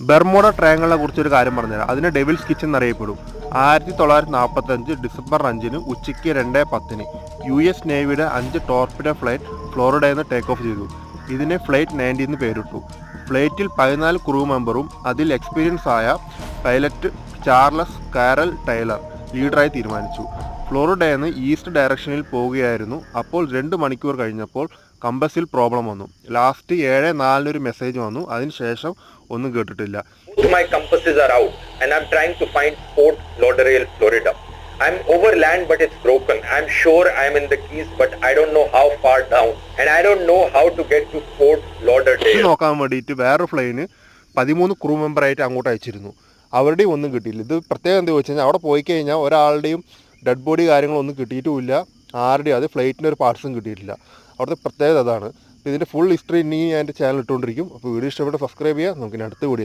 ബെർമുഡ ട്രയാങ്കിളിനെ കുറിച്ചൊരു കാര്യം പറഞ്ഞുതരാം. അതിന് ഡെവിൾസ് കിച്ചൺ എന്നറിയപ്പെടും. 1945 ഡിസംബർ 5 ഉച്ചയ്ക്ക് 2:10 US നേവിയുടെ 5 ടോർപിഡോ ഫ്ലൈറ്റ് ഫ്ലോറിഡയിൽ നിന്ന് ടേക്ക് ഓഫ് ചെയ്തു. ഇതിനെ ഫ്ലൈറ്റ് 90 എന്ന് പേരിട്ടു. ഫ്ലൈറ്റിൽ 14 ക്രൂ മെമ്പറും അതിൽ എക്സ്പീരിയൻസ് ആയ പൈലറ്റ് ചാർലസ് കാരൽ ടൈലർ ലീഡറായി തീരുമാനിച്ചു. ഫ്ലോറിഡയിൽ നിന്ന് ഈസ്റ്റ് ഡയറക്ഷനിൽ പോവുകയായിരുന്നു. അപ്പോൾ 2 മണിക്കൂർ കഴിഞ്ഞപ്പോൾ കമ്പസിൽ പ്രോബ്ലം വന്നു. ലാസ്റ്റ് 7:04 ഒരു മെസ്സേജ് വന്നു. അതിനുശേഷം ഒന്നും കേട്ടിട്ടില്ല. My compasses are out and I'm trying to find Fort Lauderdale, Florida. I'm over land but it's broken. I'm sure I'm in the Keys but I don't know how far down and I don't know how to get to Fort Lauderdale. നോക്കാൻ വേണ്ടിയിട്ട് വേറെ ഫ്ലൈന് 13 crew മെമ്പറായിട്ട് അങ്ങോട്ട് അയച്ചിരുന്നു. അവരുടെയും ഒന്നും കിട്ടിയില്ല. ഇത് പ്രത്യേകം എന്താ വെച്ച് കഴിഞ്ഞാൽ അവിടെ പോയി കഴിഞ്ഞാൽ ഒരാളുടെയും ഡെഡ് ബോഡി കാര്യങ്ങളൊന്നും കിട്ടിയിട്ടുമില്ല. ആരുടെയും അത് ഫ്ലൈറ്റിൻ്റെ ഒരു പാർട്സും കിട്ടിയിട്ടില്ല. അവിടുത്തെ പ്രത്യേകത അതാണ്. ഇതിൻ്റെ ഫുൾ ഹിസ്റ്ററി ഇനി ഞാൻ എൻ്റെ ചാനൽ ഇട്ടുകൊണ്ടിരിക്കും. അപ്പോൾ വീഡിയോ ഇഷ്ടപ്പെട്ട് സബ്സ്ക്രൈബ് ചെയ്യുക. നമുക്കിനി അടുത്ത വീഡിയോ